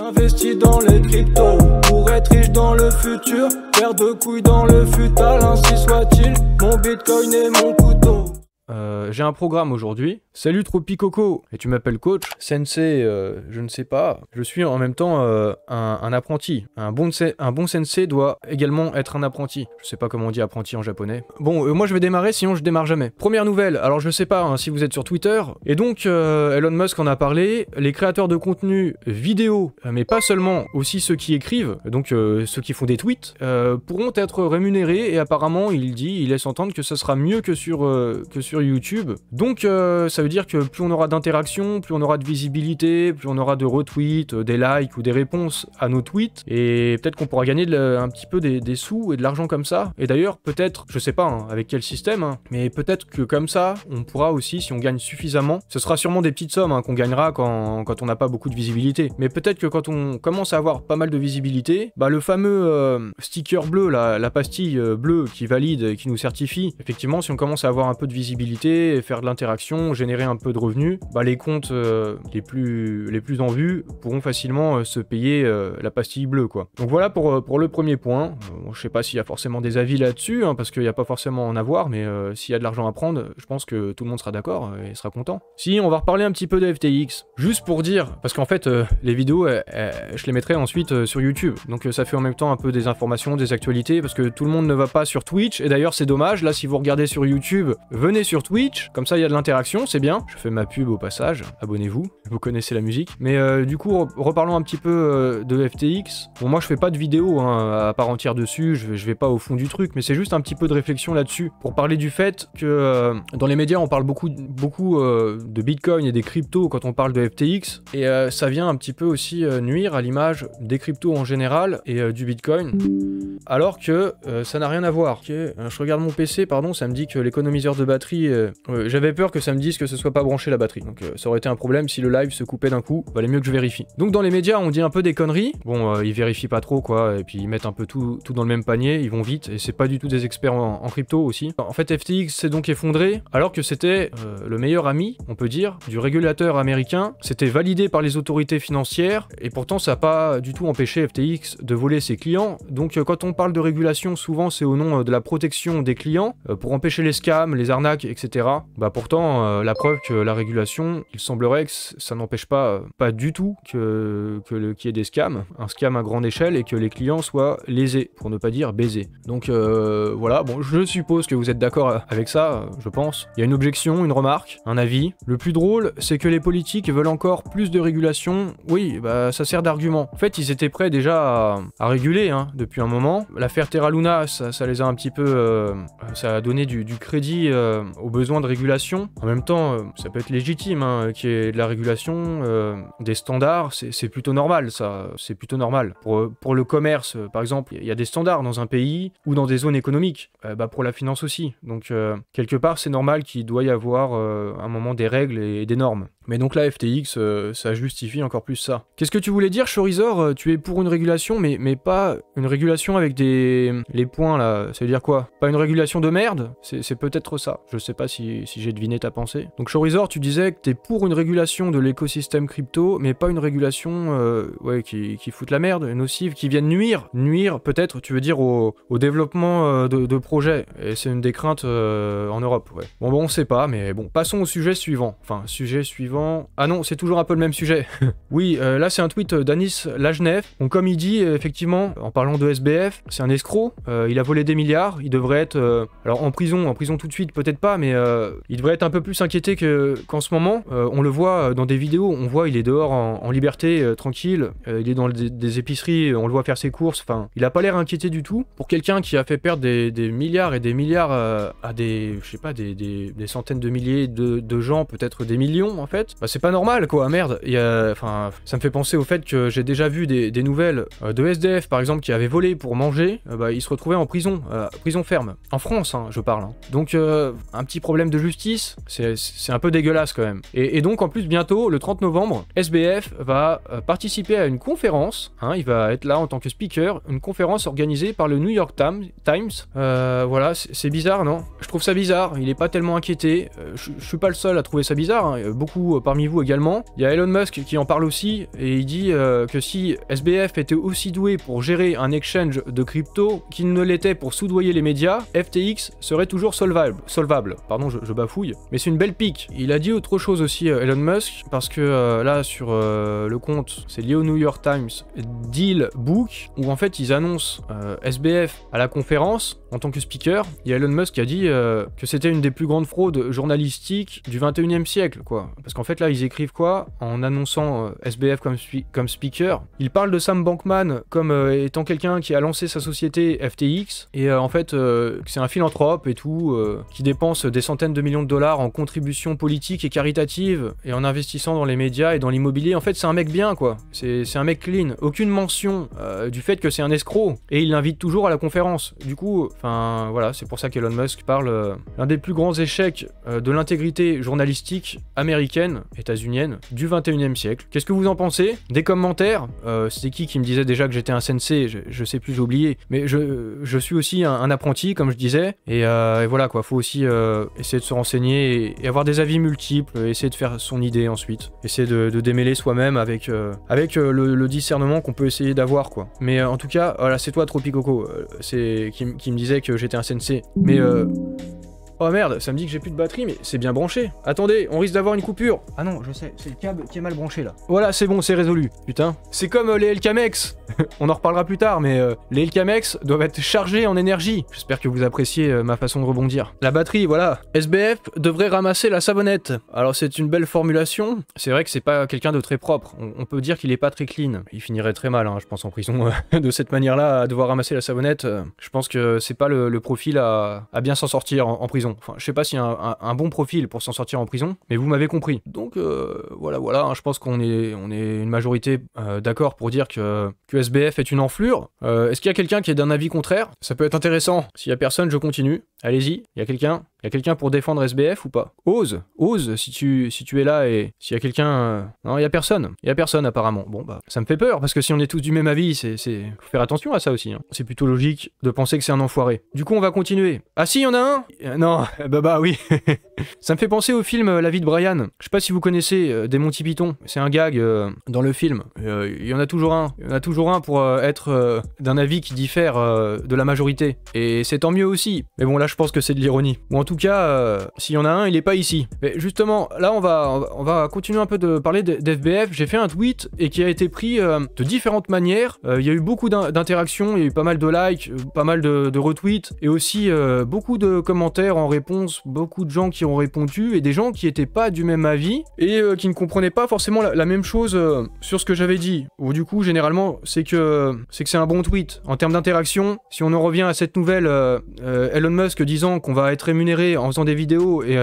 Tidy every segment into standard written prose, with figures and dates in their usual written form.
J'investis dans les cryptos pour être riche dans le futur. Paire de couilles dans le futal, ainsi soit-il. Mon bitcoin et mon couteau. J'ai un programme aujourd'hui. Salut Tropicoco. Et tu m'appelles coach, sensei, je ne sais pas. Je suis en même temps un apprenti. Un bon sensei doit également être un apprenti. Je sais pas comment on dit apprenti en japonais. Bon, moi je vais démarrer, sinon je démarre jamais. Première nouvelle, alors je sais pas hein, si vous êtes sur Twitter. Et donc Elon Musk en a parlé. Les créateurs de contenu vidéo, mais pas seulement, aussi ceux qui écrivent, donc ceux qui font des tweets, pourront être rémunérés. Et apparemment il laisse entendre que ça sera mieux que sur YouTube. Donc ça veut dire que plus on aura d'interactions, plus on aura de visibilité, plus on aura de retweets, des likes ou des réponses à nos tweets, et peut-être qu'on pourra gagner un petit peu des sous et de l'argent comme ça. Et d'ailleurs peut-être, je sais pas hein, avec quel système, hein, mais peut-être que comme ça on pourra aussi, si on gagne suffisamment, ce sera sûrement des petites sommes hein, qu'on gagnera quand on n'a pas beaucoup de visibilité, mais peut-être que quand on commence à avoir pas mal de visibilité, bah le fameux sticker bleu, la pastille bleue qui valide et qui nous certifie, effectivement si on commence à avoir un peu de visibilité et faire de l'interaction, générer un peu de revenus, bah les comptes les plus en vue pourront facilement se payer la pastille bleue quoi. Donc voilà pour le premier point. Bon, je sais pas s'il y a forcément des avis là-dessus, hein, parce qu'il n'y a pas forcément à en avoir, mais s'il y a de l'argent à prendre, je pense que tout le monde sera d'accord et sera content. Si, on va reparler un petit peu de FTX, juste pour dire, parce qu'en fait les vidéos, je les mettrai ensuite sur YouTube, donc ça fait en même temps un peu des informations, des actualités, parce que tout le monde ne va pas sur Twitch, et d'ailleurs c'est dommage, là si vous regardez sur YouTube, venez sur Twitch, comme ça il y a de l'interaction, c'est bien. Je fais ma pub au passage, abonnez-vous, vous connaissez la musique. Mais du coup, reparlons un petit peu de FTX. Bon, moi je fais pas de vidéo hein, à part entière dessus, je vais pas au fond du truc, mais c'est juste un petit peu de réflexion là-dessus, pour parler du fait que dans les médias on parle beaucoup de Bitcoin et des cryptos quand on parle de FTX, et ça vient un petit peu aussi nuire à l'image des cryptos en général et du Bitcoin, alors que ça n'a rien à voir. Okay, je regarde mon PC, pardon, ça me dit que l'économiseur de batterie, j'avais peur que ça me dise que ce soit pas branché la batterie, donc ça aurait été un problème si le live se coupait d'un coup, valait mieux que je vérifie. Donc dans les médias on dit un peu des conneries, bon ils vérifient pas trop quoi, et puis ils mettent un peu tout dans le même panier, ils vont vite, et c'est pas du tout des experts en crypto aussi. En fait FTX s'est donc effondré, alors que c'était le meilleur ami, on peut dire, du régulateur américain, c'était validé par les autorités financières, et pourtant ça a pas du tout empêché FTX de voler ses clients. Donc quand on parle de régulation, souvent c'est au nom de la protection des clients, pour empêcher les scams, les arnaques, etc. Bah pourtant la preuve que la régulation, il semblerait que ça n'empêche pas du tout qu'il y ait des scams, un scam à grande échelle, et que les clients soient lésés, pour ne pas dire baisés. Donc voilà, bon je suppose que vous êtes d'accord avec ça, je pense. Il y a une objection, une remarque, un avis. Le plus drôle, c'est que les politiques veulent encore plus de régulation. Oui, bah ça sert d'argument. En fait, ils étaient prêts déjà à réguler hein, depuis un moment. L'affaire Terra Luna, ça les a un petit peu... ça a donné du crédit aux besoins de régulation. En même temps, ça peut être légitime hein, qu'il y ait de la régulation, des standards, c'est plutôt normal ça, c'est plutôt normal. Pour le commerce, par exemple, il y a des standards dans un pays ou dans des zones économiques, bah pour la finance aussi. Donc quelque part, c'est normal qu'il doit y avoir à un moment des règles et des normes. Mais donc là, FTX, ça justifie encore plus ça. Qu'est-ce que tu voulais dire, Chorizor? Tu es pour une régulation, mais pas une régulation avec les points là. Ça veut dire quoi? Pas une régulation de merde? C'est peut-être ça. Je sais pas si j'ai deviné ta pensée. Donc Chorizor, tu disais que t'es pour une régulation de l'écosystème crypto, mais pas une régulation ouais, qui fout la merde, nocive, qui vienne nuire. Nuire, peut-être, tu veux dire, au développement de projets. Et c'est une des craintes en Europe, ouais. Bon, on sait pas, mais bon. Passons au sujet suivant. Enfin, sujet suivant. Ah non, c'est toujours un peu le même sujet. Oui, là c'est un tweet d'Anis Lagenev. Donc comme il dit, effectivement, en parlant de SBF, c'est un escroc, il a volé des milliards, il devrait être... alors en prison tout de suite peut-être pas, mais il devrait être un peu plus inquiété qu'en ce moment. On le voit dans des vidéos, on voit il est dehors en liberté, tranquille, il est dans des épiceries, on le voit faire ses courses, enfin, il a pas l'air inquiété du tout. Pour quelqu'un qui a fait perdre des milliards et des milliards à des, je sais pas, des centaines de milliers de gens, peut-être des millions en fait, bah c'est pas normal quoi, merde. Enfin, ça me fait penser au fait que j'ai déjà vu des nouvelles de SDF par exemple qui avaient volé pour manger, bah ils se retrouvaient en prison, prison ferme, en France hein, je parle. Hein. Donc un petit problème de justice, c'est un peu dégueulasse quand même. Et donc en plus bientôt, le 30 novembre, SBF va participer à une conférence, hein, il va être là en tant que speaker, une conférence organisée par le New York Times. Voilà, c'est bizarre, non? Je trouve ça bizarre, il est pas tellement inquiété, je suis pas le seul à trouver ça bizarre, hein, beaucoup parmi vous également. Il y a Elon Musk qui en parle aussi, et il dit que si SBF était aussi doué pour gérer un exchange de crypto qu'il ne l'était pour soudoyer les médias, FTX serait toujours solvable. Pardon, je bafouille, mais c'est une belle pique. Il a dit autre chose aussi, Elon Musk, parce que là, sur le compte, c'est lié au New York Times, Deal Book, où en fait, ils annoncent SBF à la conférence, en tant que speaker. Il y a Elon Musk qui a dit que c'était une des plus grandes fraudes journalistiques du 21e siècle, quoi. Parce qu'en fait, là, ils écrivent quoi? En annonçant SBF comme speaker, ils parlent de Sam Bankman comme étant quelqu'un qui a lancé sa société FTX, et en fait, c'est un philanthrope et tout, qui dépense des centaines de millions de dollars en contributions politiques et caritatives, et en investissant dans les médias et dans l'immobilier. En fait, c'est un mec bien, quoi. C'est un mec clean. Aucune mention du fait que c'est un escroc, et il l'invite toujours à la conférence. Du coup, enfin, voilà, c'est pour ça qu'Elon Musk parle l'un des plus grands échecs de l'intégrité journalistique américaine, états-unienne, du 21e siècle. Qu'est-ce que vous en pensez? Des commentaires? C'était qui me disait déjà que j'étais un sensei? Je sais plus, j'ai oublié. Mais je suis aussi un apprenti, comme je disais, et voilà, quoi. Faut aussi essayer de se renseigner et avoir des avis multiples, essayer de faire son idée ensuite. Essayer de démêler soi-même avec le discernement qu'on peut essayer d'avoir, quoi. Mais en tout cas, voilà, c'est toi, Tropicoco, qui me disait que j'étais un sensei. Mais oh merde, ça me dit que j'ai plus de batterie, mais c'est bien branché. Attendez, on risque d'avoir une coupure. Ah non, je sais, c'est le câble qui est mal branché là. Voilà, c'est bon, c'est résolu. Putain. C'est comme les Elcamex. On en reparlera plus tard, mais les Elcamex doivent être chargés en énergie. J'espère que vous appréciez ma façon de rebondir. La batterie, voilà. SBF devrait ramasser la savonnette. Alors c'est une belle formulation. C'est vrai que c'est pas quelqu'un de très propre. On peut dire qu'il est pas très clean. Il finirait très mal, hein, je pense, en prison. De cette manière-là, à devoir ramasser la savonnette, je pense que c'est pas le profil à bien s'en sortir en prison. Enfin, je sais pas s'il y a un bon profil pour s'en sortir en prison, mais vous m'avez compris. Donc voilà, hein, je pense qu'on est une majorité d'accord pour dire que SBF est une enflure. Est-ce qu'il y a quelqu'un qui est d'un avis contraire? Ça peut être intéressant. S'il y a personne, je continue. Allez-y, il y a quelqu'un pour défendre SBF ou pas? Ose si tu es là, et s'il y a quelqu'un... Non, il y a personne apparemment. Bon bah, ça me fait peur, parce que si on est tous du même avis, faut faire attention à ça aussi, hein. C'est plutôt logique de penser que c'est un enfoiré. Du coup, on va continuer. Ah si, il y en a un? Non, bah oui. Ça me fait penser au film La vie de Brian. Je sais pas si vous connaissez des Monty Python. C'est un gag dans le film. Il y en a toujours un. Il y en a toujours un pour être d'un avis qui diffère de la majorité. Et c'est tant mieux aussi. Mais bon, là, je pense que c'est de l'ironie. Ou en tout cas, s'il y en a un, il est pas ici. Mais justement, là, on va continuer un peu de parler d'FBF. J'ai fait un tweet et qui a été pris de différentes manières. Il y a eu beaucoup d'interactions, il y a eu pas mal de likes, pas mal de retweets, et aussi beaucoup de commentaires en réponse, beaucoup de gens qui ont répondu, et des gens qui étaient pas du même avis, et qui ne comprenaient pas forcément la même chose sur ce que j'avais dit. Ou du coup, généralement, c'est que c'est un bon tweet. En termes d'interaction, si on en revient à cette nouvelle Elon Musk disant qu'on va être rémunéré en faisant des vidéos et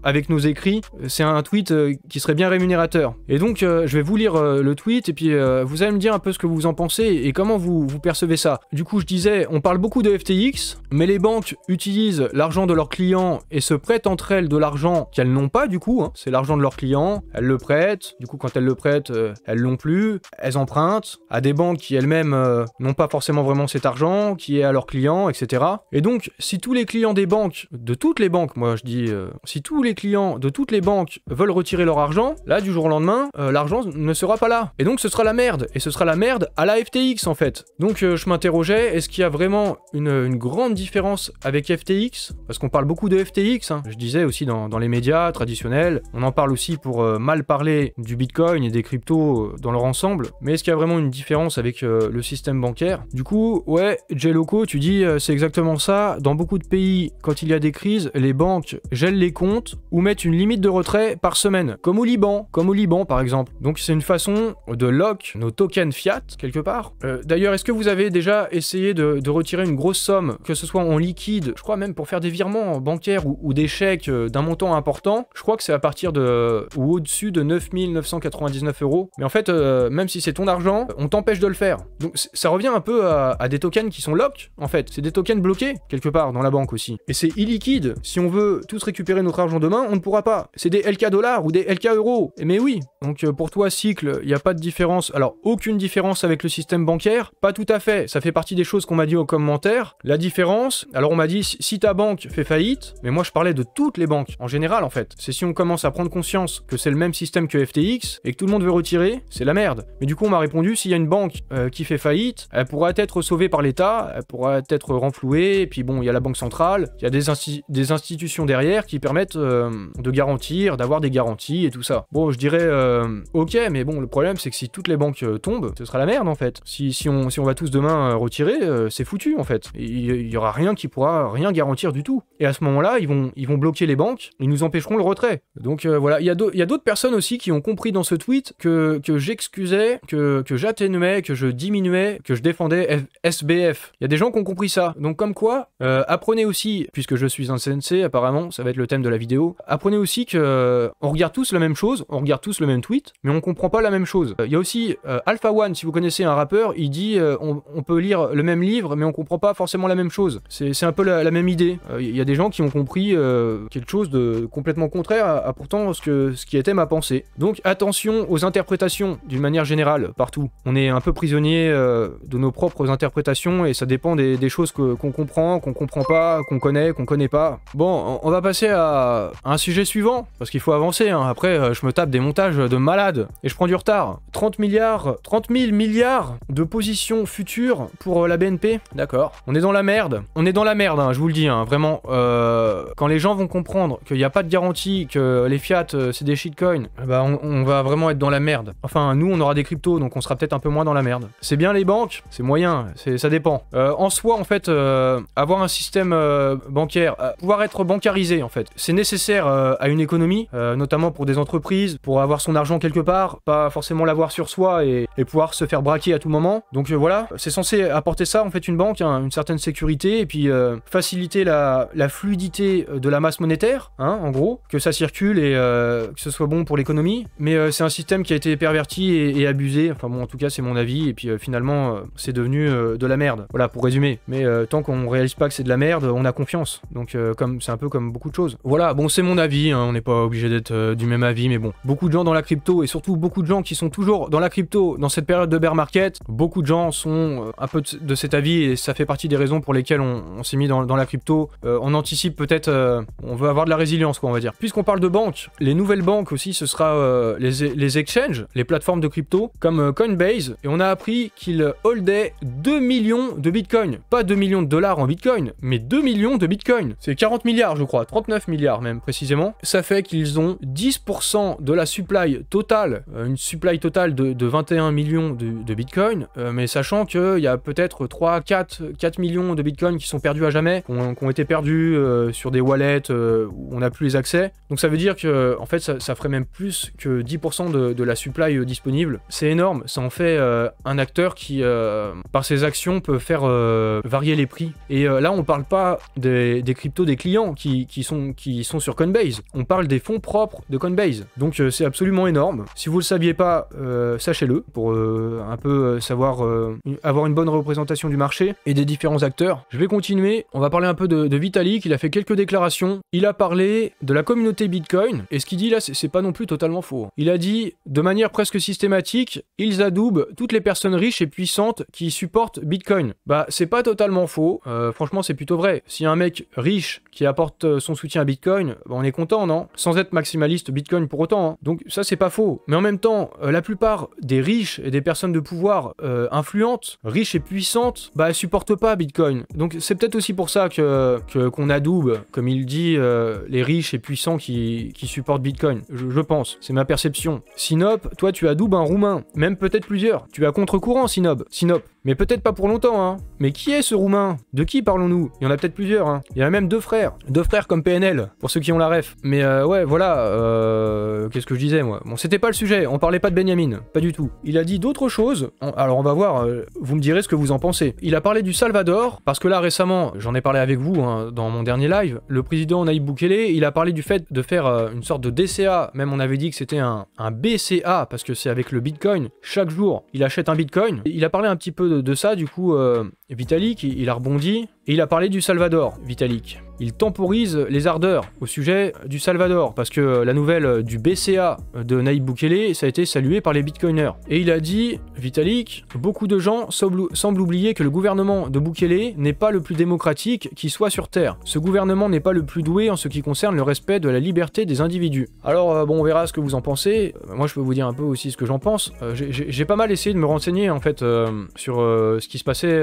avec nos écrits, c'est un tweet qui serait bien rémunérateur. Et donc, je vais vous lire le tweet, et puis vous allez me dire un peu ce que vous en pensez, et comment vous percevez ça. Du coup, je disais, on parle beaucoup de FTX, mais les banques utilisent l'argent de leurs clients et se prêtent entre elles de l'argent qu'elles n'ont pas, du coup, hein. C'est l'argent de leurs clients, elles le prêtent, du coup, quand elles le prêtent, elles l'ont plus, elles empruntent à des banques qui elles-mêmes n'ont pas forcément vraiment cet argent, qui est à leurs clients, etc. Et donc, si tous les clients des banques, de toutes les banques, moi je dis, si tous les clients de toutes les banques veulent retirer leur argent, là, du jour au lendemain, l'argent ne sera pas là. Et donc, ce sera la merde. Et ce sera la merde à la FTX, en fait. Donc, je m'interrogeais, est-ce qu'il y a vraiment une grande différence avec FTX? Parce qu'on parle beaucoup de FTX, hein. Je disais aussi dans les médias traditionnels, on en parle aussi pour mal parler du Bitcoin et des cryptos dans leur ensemble, mais est-ce qu'il y a vraiment une différence avec le système bancaire? Du coup, ouais, J-Loco, tu dis, c'est exactement ça. Dans beaucoup de pays, quand il y a des crises, les banques gèlent les comptes ou mettent une limite de retrait par semaine, comme au Liban par exemple. Donc c'est une façon de lock nos tokens fiat, quelque part. D'ailleurs, est-ce que vous avez déjà essayé de retirer une grosse somme, que ce soit en liquide, je crois même pour faire des virements bancaires ou des chèques d'un montant important? Je crois que c'est à partir de, ou au-dessus de 9 999 €. Mais en fait, même si c'est ton argent, on t'empêche de le faire. Donc ça revient un peu à des tokens qui sont lock, en fait. C'est des tokens bloqués, quelque part, dans la banque. banques aussi. Et c'est illiquide. Si on veut tous récupérer notre argent demain, on ne pourra pas. C'est des LK dollars ou des LK euros. Mais oui. Donc pour toi, Cycle, il n'y a pas de différence. Alors, aucune différence avec le système bancaire? Pas tout à fait. Ça fait partie des choses qu'on m'a dit aux commentaires. La différence, alors on m'a dit, si ta banque fait faillite, mais moi je parlais de toutes les banques, en général en fait. C'est si on commence à prendre conscience que c'est le même système que FTX et que tout le monde veut retirer, c'est la merde. Mais du coup, on m'a répondu, s'il y a une banque qui fait faillite, elle pourra être sauvée par l'État, elle pourra être renflouée, et puis bon, il y a la Banque centrale, il y a des institutions derrière qui permettent de garantir, d'avoir des garanties et tout ça. Bon, je dirais, ok, mais bon, le problème c'est que si toutes les banques tombent, ce sera la merde en fait. Si on va tous demain retirer, c'est foutu en fait. Il y aura rien qui pourra rien garantir du tout. Et à ce moment-là, ils vont bloquer les banques, ils nous empêcheront le retrait. Donc voilà, il y a d'autres personnes aussi qui ont compris dans ce tweet que j'excusais, que j'atténuais, que je diminuais, que je défendais SBF. Il y a des gens qui ont compris ça. Donc comme quoi, apprenez aussi, puisque je suis un sensei apparemment, ça va être le thème de la vidéo, apprenez aussi que on regarde tous la même chose, on regarde tous le même tweet, mais on comprend pas la même chose. Il y a aussi Alpha One, si vous connaissez un rappeur, il dit on peut lire le même livre, mais on comprend pas forcément la même chose. C'est un peu la même idée. Il y a des gens qui ont compris quelque chose de complètement contraire à pourtant ce qui était ma pensée. Donc attention aux interprétations d'une manière générale, partout. On est un peu prisonnier de nos propres interprétations et ça dépend des choses qu'on comprend pas, qu'on connaît pas. Bon, on va passer à un sujet suivant, parce qu'il faut avancer, hein. Après, je me tape des montages de malade et je prends du retard. 30 000 milliards de positions futures pour la BNP. D'accord. On est dans la merde. On est dans la merde, hein, je vous le dis, hein, vraiment. Quand les gens vont comprendre qu'il n'y a pas de garantie, que les fiat c'est des shitcoins, bah on va vraiment être dans la merde. Enfin, nous on aura des cryptos, donc on sera peut-être un peu moins dans la merde. C'est bien les banques, c'est moyen, ça dépend. En soi, en fait, avoir un système bancaire, pouvoir être bancarisé, en fait, c'est nécessaire à une économie, notamment pour des entreprises, pour avoir son argent quelque part, pas forcément l'avoir sur soi et pouvoir se faire braquer à tout moment. Donc voilà, c'est censé apporter ça, en fait, une banque, hein, une certaine sécurité, et puis faciliter la fluidité de la masse monétaire, hein, en gros, que ça circule et que ce soit bon pour l'économie. Mais c'est un système qui a été perverti et abusé. Enfin bon, en tout cas, c'est mon avis. Et puis finalement, c'est devenu de la merde. Voilà, pour résumer. Mais tant qu'on réalise pas que c'est de la merde, on a confiance. Donc c'est un peu comme beaucoup de choses. Voilà, bon, c'est mon avis. Hein, on n'est pas obligé d'être du même avis, mais bon. Beaucoup de gens dans la crypto et surtout beaucoup de gens qui sont toujours dans la crypto dans cette période de bear market, beaucoup de gens sont un peu de cet avis et ça fait partie des raisons pour lesquelles on s'est mis dans la crypto. On anticipe peut-être, on veut avoir de la résilience, quoi, on va dire. Puisqu'on parle de banques, les nouvelles banques aussi, ce sera les exchanges, les plateformes de crypto, comme Coinbase, et on a appris qu'ils holdaient 2 millions de bitcoins. Pas 2 millions de dollars en bitcoin, mais 2 millions de bitcoins. C'est 40 milliards, je crois, 39 milliards même, précisément. Ça fait qu'ils ont 10% de la supply totale, une supply totale de 21 millions de bitcoins, mais sachant qu'il y a peut-être 4 millions de bitcoins qui sont perdus à jamais, qui ont été perdus sur des wallets où on n'a plus les accès. Donc ça veut dire que en fait ça ferait même plus que 10% de la supply disponible. C'est énorme, ça en fait un acteur qui par ses actions peut faire varier les prix. Et là on parle pas des cryptos des clients qui sont sur Coinbase, on parle des fonds propres de Coinbase. Donc c'est absolument énorme. Si vous le saviez pas, sachez-le pour un peu savoir avoir une bonne représentation du marché et des différents acteurs. Je vais continuer, on va parler un peu de Vitalik. Il a fait quelques déclarations, il a parlé de la communauté Bitcoin, et ce qu'il dit là, c'est pas non plus totalement faux. Il a dit, de manière presque systématique, ils adoubent toutes les personnes riches et puissantes qui supportent Bitcoin. Bah, c'est pas totalement faux, franchement c'est plutôt vrai. Si un mec riche qui apporte son soutien à Bitcoin, bah, on est content, non? Sans être maximaliste Bitcoin pour autant, hein. Donc ça c'est pas faux. Mais en même temps, la plupart des riches et des personnes de pouvoir influentes, riches et puissantes, bah elles supportent pas Bitcoin. Donc c'est peut-être aussi pour ça qu'on adoube, comme il dit, les riches et puissants qui supportent Bitcoin. Je pense, c'est ma perception. Sinop, toi tu adoubes un Roumain, même peut-être plusieurs. Tu es à contre-courant, Sinop. Mais peut-être pas pour longtemps, hein. Mais qui est ce Roumain? De qui parlons-nous? Il y en a peut-être plusieurs, hein. Il y en a même deux frères comme PNL, pour ceux qui ont la ref. Mais ouais, voilà, qu'est-ce que je disais, moi? Bon, c'était pas le sujet, on parlait pas de Benjamin, pas du tout. Il a dit d'autres choses, alors on va voir, vous me direz ce que vous en pensez. Il a parlé du Salvador, parce que là, récemment, j'en ai parlé avec vous, hein, dans mon dernier live, le président Nayib Bukele, il a parlé du fait de faire une sorte de DCA, même on avait dit que c'était un BCA, parce que c'est avec le Bitcoin, chaque jour, il achète un Bitcoin. Il a parlé un petit peu de ça, du coup, Vitalik, il a rebondi, Et il a parlé du Salvador, Vitalik. Il temporise les ardeurs au sujet du Salvador, parce que la nouvelle du BCA de Nayib Bukele, ça a été salué par les bitcoiners. Et il a dit, Vitalik, beaucoup de gens semblent oublier que le gouvernement de Bukele n'est pas le plus démocratique qui soit sur Terre. Ce gouvernement n'est pas le plus doué en ce qui concerne le respect de la liberté des individus. Alors, bon, on verra ce que vous en pensez. Moi, je peux vous dire un peu aussi ce que j'en pense. J'ai pas mal essayé de me renseigner, en fait, sur ce qui se passait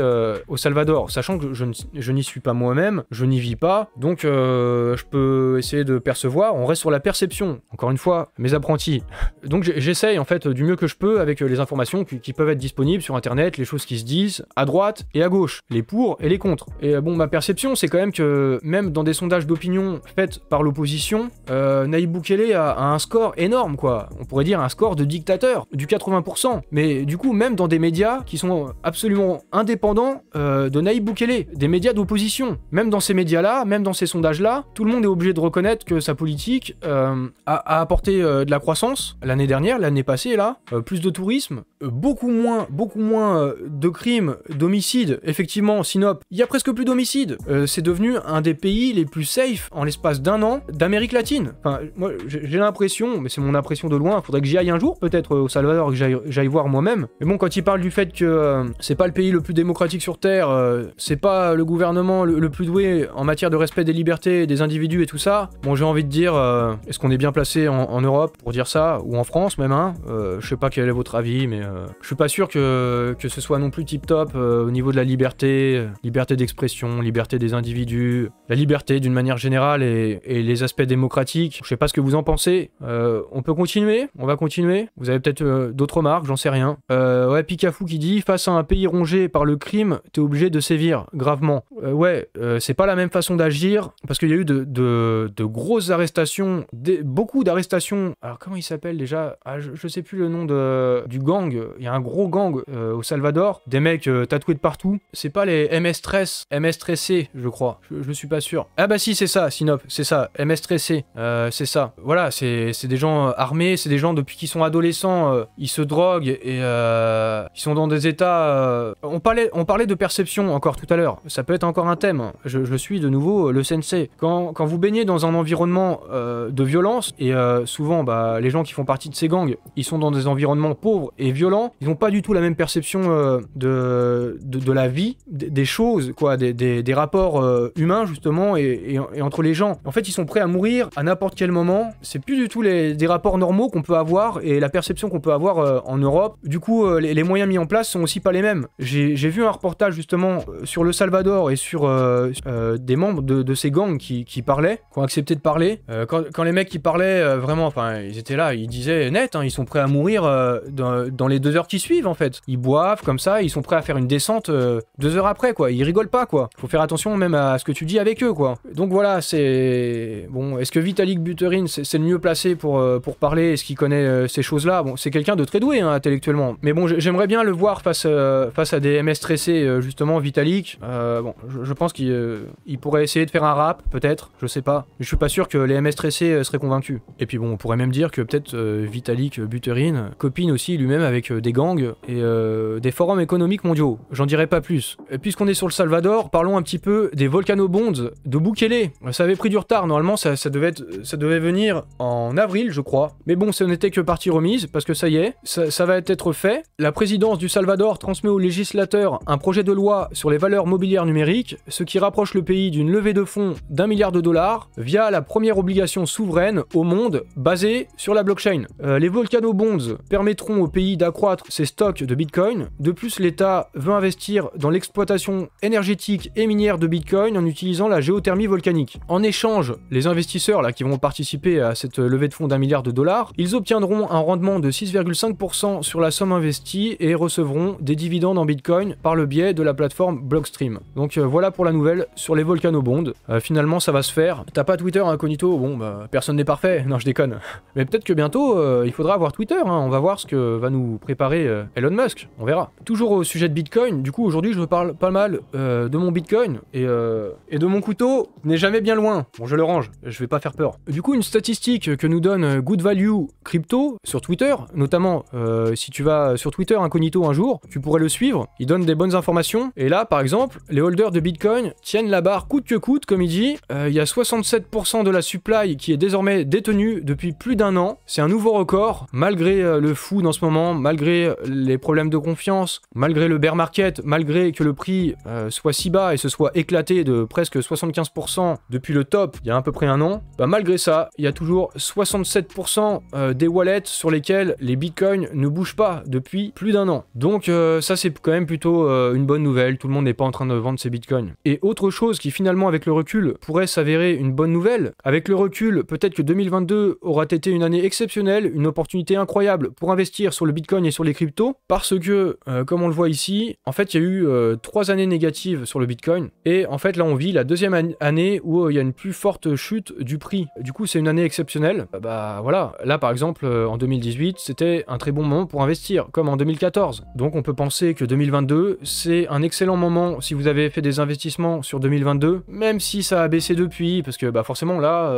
au Salvador, sachant que je n'y suis pas moi-même, je n'y vis pas. Donc je peux essayer de percevoir, on reste sur la perception, encore une fois, mes apprentis. Donc j'essaye en fait du mieux que je peux avec les informations qui peuvent être disponibles sur internet, les choses qui se disent à droite et à gauche, les pour et les contre. Et bon, ma perception c'est quand même que même dans des sondages d'opinion faits par l'opposition, Nayib Bukele a un score énorme quoi, on pourrait dire un score de dictateur, du 80%. Mais du coup même dans des médias qui sont absolument indépendants de Nayib Bukele, des médias d'opposition, même dans ces médias-là, même dans ces sondages-là, tout le monde est obligé de reconnaître que sa politique a apporté de la croissance l'année dernière, l'année passée là, plus de tourisme, beaucoup moins de crimes, d'homicides. Effectivement, Sinop, il y a presque plus d'homicides. C'est devenu un des pays les plus safe en l'espace d'un an d'Amérique latine. Enfin, moi j'ai l'impression, mais c'est mon impression de loin, faudrait que j'y aille un jour peut-être au Salvador, que j'aille voir moi-même. Mais bon, quand il parle du fait que c'est pas le pays le plus démocratique sur Terre, c'est pas le gouvernement le plus doué en matière de respect des libertés, des individus et tout ça, bon j'ai envie de dire, est-ce qu'on est bien placé en Europe pour dire ça, ou en France même, hein, je sais pas quel est votre avis, mais je suis pas sûr que ce soit non plus tip top au niveau de la liberté d'expression, liberté des individus, la liberté d'une manière générale et les aspects démocratiques. Je sais pas ce que vous en pensez, on peut continuer, on va continuer, vous avez peut-être d'autres remarques, j'en sais rien. Ouais, Picafou qui dit, face à un pays rongé par le crime, t'es obligé de sévir gravement. Ouais, c'est pas la même façon d'agir, parce qu'il y a eu de grosses arrestations, beaucoup d'arrestations. Alors comment il s'appelle déjà, je sais plus le nom du gang, il y a un gros gang au Salvador, des mecs tatoués de partout, c'est pas les MS-13C je crois, je suis pas sûr. Ah bah si c'est ça, Sinop, c'est ça, MS-13C, c'est ça. Voilà, c'est des gens armés, c'est des gens depuis qu'ils sont adolescents, ils se droguent et ils sont dans des états... On parlait de perception encore tout à l'heure, ça peut être encore un thème, je suis de nouveau le sensei. Quand vous baignez dans un environnement de violence, et souvent bah, les gens qui font partie de ces gangs, ils sont dans des environnements pauvres et violents, ils n'ont pas du tout la même perception de la vie, des choses, quoi, des rapports humains justement, et entre les gens. En fait, ils sont prêts à mourir à n'importe quel moment, c'est plus du tout des rapports normaux qu'on peut avoir, et la perception qu'on peut avoir en Europe. Du coup, les moyens mis en place sont aussi pas les mêmes. J'ai vu un reportage justement sur le Salvador et sur des membres de ces gangs qui parlaient, qui ont accepté de parler. Quand les mecs qui parlaient, vraiment, enfin, ils étaient là, ils disaient net, hein, ils sont prêts à mourir dans les 2 heures qui suivent, en fait. Ils boivent comme ça, ils sont prêts à faire une descente 2 heures après, quoi. Ils rigolent pas, quoi. Faut faire attention même à ce que tu dis avec eux, quoi. Donc voilà, c'est... Bon, est-ce que Vitalik Buterin, c'est le mieux placé pour parler? Est-ce qu'il connaît ces choses-là? Bon, c'est quelqu'un de très doué, hein, intellectuellement. Mais bon, j'aimerais bien le voir face à des MS stressés, justement, Vitalik. Bon, je pense qu'il pourrait essayer de faire un rap, peut-être, je sais pas. Je suis pas sûr que les MS stressés seraient convaincus. Et puis bon, on pourrait même dire que peut-être Vitalik Buterin copine aussi lui-même avec des gangs et des forums économiques mondiaux. J'en dirai pas plus. Et puisqu'on est sur le Salvador, parlons un petit peu des Volcano Bonds de Bukele. Ça avait pris du retard, normalement ça devait venir en avril, je crois. Mais bon, ce n'était que partie remise, parce que ça y est, ça va être fait. La présidence du Salvador transmet aux législateurs un projet de loi sur les valeurs mobilières numériques, ce qui rapproche le pays d'une levée de fonds d'1 milliard de dollars via la première obligation souveraine au monde basée sur la blockchain. Les Volcano Bonds permettront au pays d'accroître ses stocks de Bitcoin. De plus, l'État veut investir dans l'exploitation énergétique et minière de Bitcoin en utilisant la géothermie volcanique. En échange, les investisseurs là, qui vont participer à cette levée de fonds d'1 milliard de dollars, ils obtiendront un rendement de 6,5% sur la somme investie et recevront des dividendes en Bitcoin par le biais de la plateforme Blockstream. Donc voilà pour la nouvelle sur les Volcano Bonds. secondes. Finalement, ça va se faire. T'as pas Twitter incognito? Bon, bah, personne n'est parfait. Non, je déconne. Mais peut-être que bientôt, il faudra avoir Twitter. Hein. On va voir ce que va nous préparer Elon Musk. On verra. Toujours au sujet de Bitcoin. Du coup, aujourd'hui, je parle pas mal de mon Bitcoin et de mon couteau n'est jamais bien loin. Bon, je le range. Je vais pas faire peur. Du coup, une statistique que nous donne Good Value Crypto sur Twitter, notamment si tu vas sur Twitter incognito un jour, tu pourrais le suivre. Il donne des bonnes informations. Et là, par exemple, les holders de Bitcoin tiennent la barre coûte que coûte, comme il dit. Il y a 67% de la supply qui est désormais détenue depuis plus d'1 an. C'est un nouveau record, malgré le food en ce moment, malgré les problèmes de confiance, malgré le bear market, malgré que le prix soit si bas et se soit éclaté de presque 75% depuis le top il y a à peu près 1 an. Bah, malgré ça, il y a toujours 67% des wallets sur lesquels les bitcoins ne bougent pas depuis plus d'1 an. Donc ça c'est quand même plutôt une bonne nouvelle, tout le monde n'est pas en train de vendre ses bitcoins. Et autre chose qui finalement avec le recul pourrait s'avérer une bonne nouvelle, avec le recul peut-être que 2022 aura été une année exceptionnelle, une opportunité incroyable pour investir sur le bitcoin et sur les cryptos, parce que comme on le voit ici, en fait il y a eu 3 années négatives sur le bitcoin, et en fait là on vit la deuxième année où il y a une plus forte chute du prix. Du coup c'est une année exceptionnelle. Bah voilà, là par exemple en 2018 c'était un très bon moment pour investir, comme en 2014. Donc on peut penser que 2022 c'est un excellent moment si vous avez fait des investissements sur 2022, même si ça a baissé depuis, parce que bah forcément là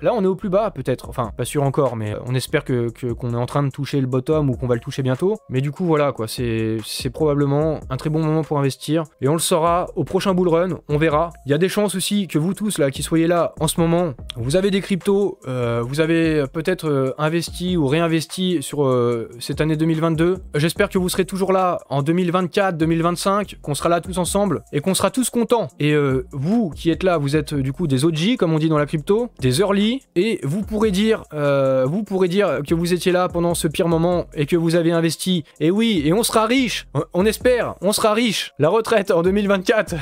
on est au plus bas peut-être, enfin pas sûr encore, mais on espère qu'on est en train de toucher le bottom ou qu'on va le toucher bientôt. Mais du coup voilà quoi, c'est probablement un très bon moment pour investir, et on le saura au prochain bull run, on verra. Il y a des chances aussi que vous tous là qui soyez là en ce moment, vous avez des cryptos, vous avez peut-être investi ou réinvesti sur cette année 2022. J'espère que vous serez toujours là en 2024, 2025, qu'on sera là tous ensemble et qu'on sera tous contents. Et vous qui êtes là, vous êtes du coup des OG comme on dit dans la crypto, des early, et vous pourrez dire que vous étiez là pendant ce pire moment et que vous avez investi. Et oui, et on sera riche, on espère, on sera riche. La retraite en 2024,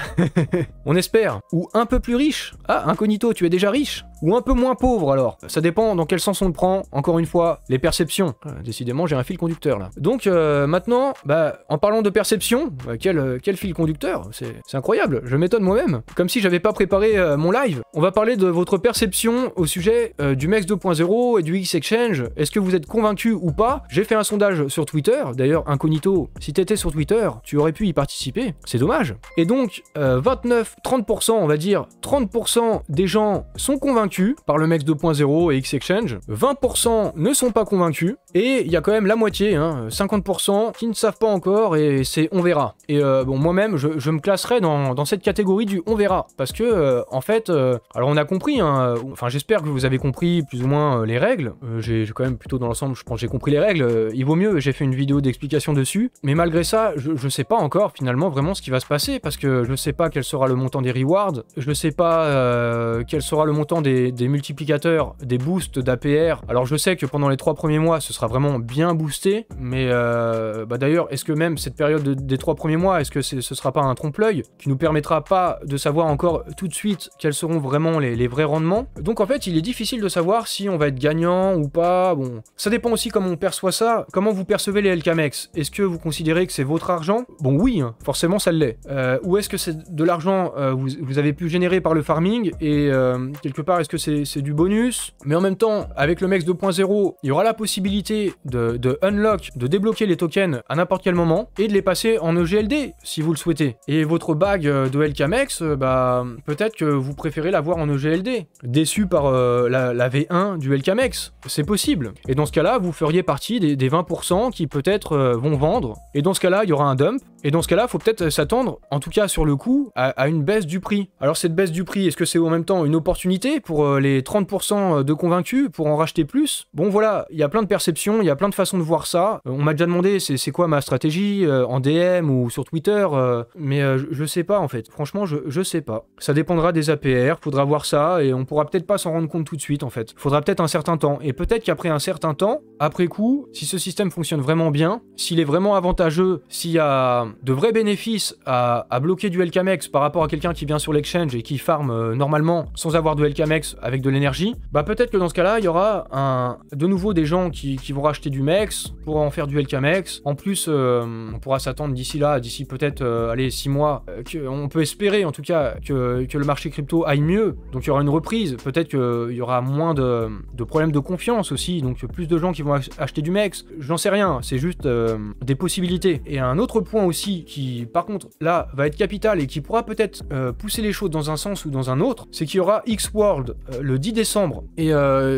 on espère, ou un peu plus riche. Ah, incognito, tu es déjà riche? Ou un peu moins pauvre alors. Ça dépend dans quel sens on le prend, encore une fois, les perceptions. Décidément, j'ai un fil conducteur là. Donc maintenant, bah, en parlant de perception, quel fil conducteur? C'est incroyable, je m'étonne moi-même. Comme si j'avais pas préparé mon live. On va parler de votre perception au sujet du MEX 2.0 et du X-Exchange. Est-ce que vous êtes convaincu ou pas? J'ai fait un sondage sur Twitter, d'ailleurs incognito, si t'étais sur Twitter, tu aurais pu y participer, c'est dommage. Et donc, 29-30%, on va dire, 30% des gens sont convaincus par le MEX 2.0 et X-Exchange, 20% ne sont pas convaincus, et il y a quand même la moitié, 50% qui ne savent pas encore, et c'est on verra. Et bon, moi-même, je me classerais dans cette catégorie du on verra, parce que, en fait, alors on a compris, enfin j'espère que vous avez compris plus ou moins les règles, j'ai quand même plutôt dans l'ensemble, je pense que j'ai compris les règles, il vaut mieux, j'ai fait une vidéo d'explication dessus, mais malgré ça, je sais pas encore finalement vraiment ce qui va se passer, parce que je sais pas quel sera le montant des rewards, je sais pas quel sera le montant des multiplicateurs, des boosts d'APR. Alors je sais que pendant les 3 premiers mois, ce sera vraiment bien boosté, mais bah d'ailleurs, est-ce que même cette période des 3 premiers mois, est-ce que ce sera pas un trompe-l'œil qui nous permettra pas de savoir encore tout de suite quels seront vraiment les vrais rendements? Donc en fait, il est difficile de savoir si on va être gagnant ou pas. Bon, ça dépend aussi comment on perçoit ça, comment vous percevez les LKMEX. Est-ce que vous considérez que c'est votre argent? Bon oui, forcément ça l'est. Ou est-ce que c'est de l'argent vous avez pu générer par le farming, et quelque part est-ce que c'est du bonus? Mais en même temps, avec le MEX 2.0, il y aura la possibilité de unlock, de débloquer les tokens à n'importe quel moment et de les passer en EGLD si vous le souhaitez. Et votre bague de LKMEX, bah peut-être que vous préférez l'avoir en EGLD. Déçu par la V1 du LKMEX, c'est possible. Et dans ce cas-là, vous feriez partie des 20% qui peut-être vont vendre. Et dans ce cas-là, il y aura un dump. Et dans ce cas-là, il faut peut-être s'attendre, en tout cas sur le coup, à une baisse du prix. Alors cette baisse du prix, est-ce que c'est en même temps une opportunité pour les 30% de convaincus pour en racheter plus? Bon voilà, il y a plein de perceptions, il y a plein de façons de voir ça. On m'a déjà demandé c'est quoi ma stratégie en DM ou sur Twitter, mais je sais pas en fait. Franchement, je sais pas. Ça dépendra des APR, faudra voir ça, et on pourra peut-être pas s'en rendre compte tout de suite en fait. Faudra peut-être un certain temps, et peut-être qu'après un certain temps, après coup, si ce système fonctionne vraiment bien, s'il est vraiment avantageux, s'il y a de vrais bénéfices à bloquer du LKMex par rapport à quelqu'un qui vient sur l'exchange et qui farm normalement sans avoir de LKMex avec de l'énergie, bah peut-être que dans ce cas-là, il y aura de nouveau des gens qui vont racheter du MEX pour en faire du LKMex. En plus, on pourra s'attendre d'ici peut-être, allez, 6 mois, on peut espérer en tout cas que le marché crypto aille mieux. Donc il y aura une reprise, peut-être qu'il y aura moins de problèmes de confiance aussi, donc plus de gens qui vont acheter du MEX. J'en sais rien, c'est juste des possibilités. Et un autre point aussi qui, par contre, là, va être capital et qui pourra peut-être pousser les choses dans un sens ou dans un autre, c'est qu'il y aura X-World le 10 décembre. Et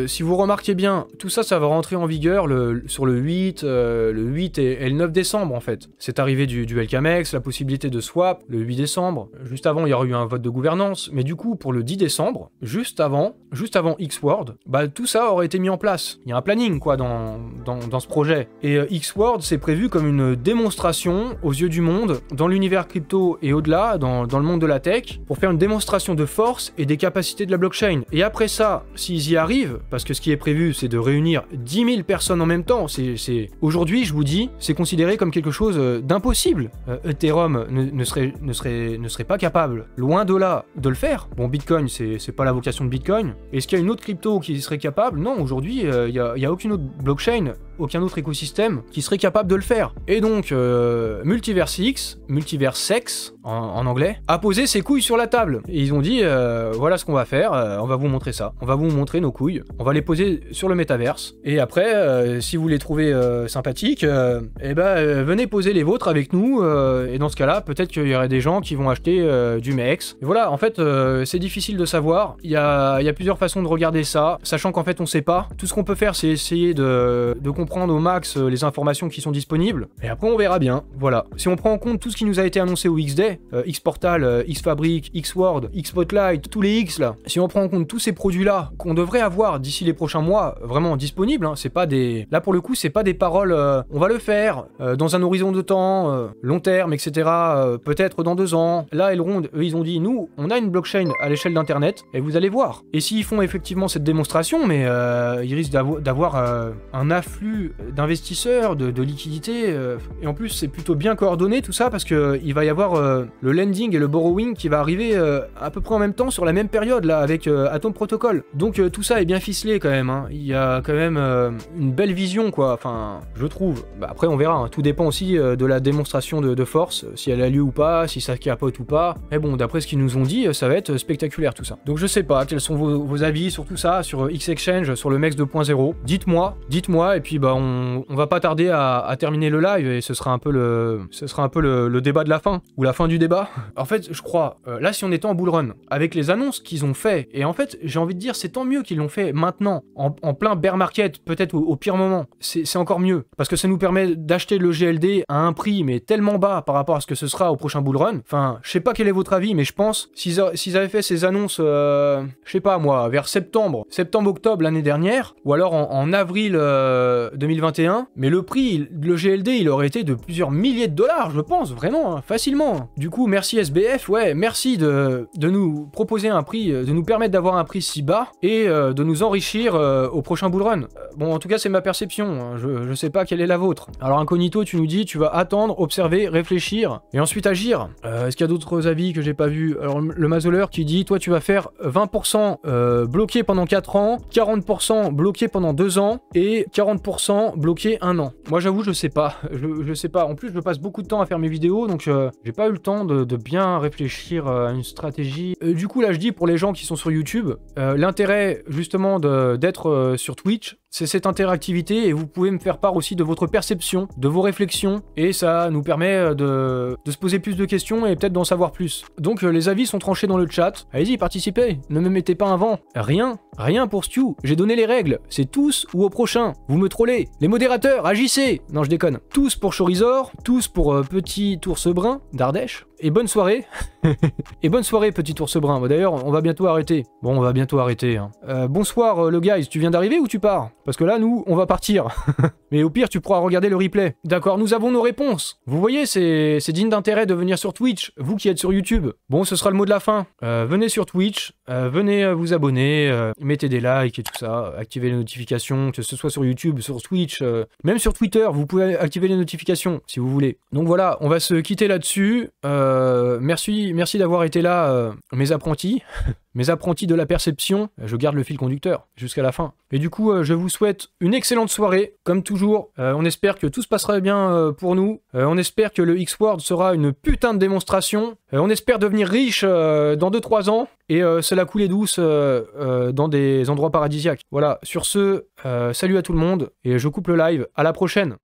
si vous remarquez bien, tout ça, ça va rentrer en vigueur sur le 8 et le 9 décembre en fait. C'est arrivé du LKMex, la possibilité de swap le 8 décembre. Juste avant, il y aura eu un vote de gouvernance, mais du coup, pour le 10 décembre, juste avant X-World, bah tout ça aurait été mis en place. Il y a un planning quoi dans ce projet. Et X-World, c'est prévu comme une démonstration aux yeux du monde, dans l'univers crypto et au-delà, dans le monde de la tech, pour faire une démonstration de force et des capacités de la blockchain. Et après ça, s'ils y arrivent, parce que ce qui est prévu, c'est de réunir 10 000 personnes en même temps, aujourd'hui, je vous dis, c'est considéré comme quelque chose d'impossible. Ethereum ne serait pas capable, loin de là, de le faire. Bon, Bitcoin, c'est pas la vocation de Bitcoin. Est-ce qu'il y a une autre crypto qui serait capable? Non, aujourd'hui, il y a aucune autre blockchain, aucun autre écosystème qui serait capable de le faire. Et donc, Multiverse en anglais, a posé ses couilles sur la table. Et ils ont dit, voilà ce qu'on va faire, on va vous montrer ça. On va vous montrer nos couilles, on va les poser sur le métaverse. Et après, si vous les trouvez sympathiques, venez poser les vôtres avec nous. Et dans ce cas-là, peut-être qu'il y aurait des gens qui vont acheter du MEX. Et voilà, en fait, c'est difficile de savoir. Il y a plusieurs façons de regarder ça, sachant qu'en fait, on sait pas. Tout ce qu'on peut faire, c'est essayer de comprendre au max les informations qui sont disponibles. Et après, on verra bien. Voilà. Si on prend en compte tout ce qui nous a été annoncé au X-Day, X-Portal, X-Fabric, X-Word, X-Spotlight, tous les X là, si on prend en compte tous ces produits-là qu'on devrait avoir d'ici les prochains mois vraiment disponibles, hein, c'est pas des... Là pour le coup, c'est pas des paroles on va le faire dans un horizon de temps, long terme, etc. Peut-être dans 2 ans. Là, Elrond, eux, ils ont dit, nous, on a une blockchain à l'échelle d'Internet, et vous allez voir. Et s'ils font effectivement cette démonstration, mais ils risquent d'avoir un afflux d'investisseurs, de liquidités, et en plus, c'est plutôt bien coordonné tout ça, parce que il va y avoir le lending et le borrowing qui va arriver à peu près en même temps sur la même période là avec Atom Protocol. Donc tout ça est bien ficelé quand même, hein. Il y a quand même une belle vision quoi, enfin je trouve. Bah, après on verra, hein. Tout dépend aussi de la démonstration de force, si elle a lieu ou pas, si ça capote ou pas. Mais bon, d'après ce qu'ils nous ont dit, ça va être spectaculaire tout ça. Donc je sais pas, quels sont vos avis sur tout ça, sur X-Exchange, sur le MEX 2.0. Dites-moi, et puis bah on va pas tarder à terminer le live, et ce sera un peu le débat de la fin, ou la fin du débat. En fait, je crois, là, si on était en bull run, avec les annonces qu'ils ont fait, et en fait, j'ai envie de dire, c'est tant mieux qu'ils l'ont fait maintenant, en plein bear market, peut-être au pire moment, c'est encore mieux, parce que ça nous permet d'acheter le GLD à un prix, mais tellement bas par rapport à ce que ce sera au prochain bull run. Enfin, je sais pas quel est votre avis, mais je pense, s'ils avaient fait ces annonces, je sais pas moi, vers septembre-octobre l'année dernière, ou alors en avril 2021, mais le prix, le GLD, il aurait été de plusieurs milliers de dollars, je pense, vraiment, hein, facilement. Du coup, merci SBF, ouais, merci de nous proposer un prix, de nous permettre d'avoir un prix si bas, et de nous enrichir au prochain bull run. Bon, en tout cas, c'est ma perception, hein, je sais pas quelle est la vôtre. Alors, Incognito, tu nous dis, tu vas attendre, observer, réfléchir, et ensuite agir. Est-ce qu'il y a d'autres avis que j'ai pas vus? Alors, le Mazoleur qui dit, toi, tu vas faire 20% bloqué pendant 4 ans, 40% bloqué pendant 2 ans, et 40% bloqué 1 an. Moi, j'avoue, je sais pas. Je sais pas. En plus, je passe beaucoup de temps à faire mes vidéos, donc j'ai pas eu le temps de bien réfléchir à une stratégie. Du coup, là, je dis pour les gens qui sont sur YouTube, l'intérêt, justement, d'être sur Twitch, c'est cette interactivité, et vous pouvez me faire part aussi de votre perception, de vos réflexions, et ça nous permet de se poser plus de questions et peut-être d'en savoir plus. Donc les avis sont tranchés dans le chat, allez-y, participez, ne me mettez pas un vent. Rien pour Stu, j'ai donné les règles, c'est tous ou au prochain, vous me trollez. Les modérateurs, agissez. Non, je déconne. Tous pour Chorizor, tous pour Petit Ours Brun d'Ardèche, et bonne soirée. Et bonne soirée, Petit Ours Brun. D'ailleurs, on va bientôt arrêter. Bon, on va bientôt arrêter. Hein. Bonsoir, le guys, tu viens d'arriver ou tu pars? Parce que là, nous, on va partir. Mais au pire, tu pourras regarder le replay. D'accord, nous avons nos réponses. Vous voyez, c'est digne d'intérêt de venir sur Twitch, vous qui êtes sur YouTube. Bon, ce sera le mot de la fin. Venez sur Twitch, venez vous abonner, mettez des likes et tout ça, activez les notifications, que ce soit sur YouTube, sur Twitch, même sur Twitter, vous pouvez activer les notifications si vous voulez. Donc voilà, on va se quitter là-dessus. Merci d'avoir été là, mes apprentis. Mes apprentis de la perception, je garde le fil conducteur jusqu'à la fin. Et du coup, je vous souhaite une excellente soirée, comme toujours. On espère que tout se passera bien pour nous. On espère que le X-Word sera une putain de démonstration. On espère devenir riche dans 2-3 ans. Et c'est la coulée douce dans des endroits paradisiaques. Voilà, sur ce, salut à tout le monde. Et je coupe le live. À la prochaine.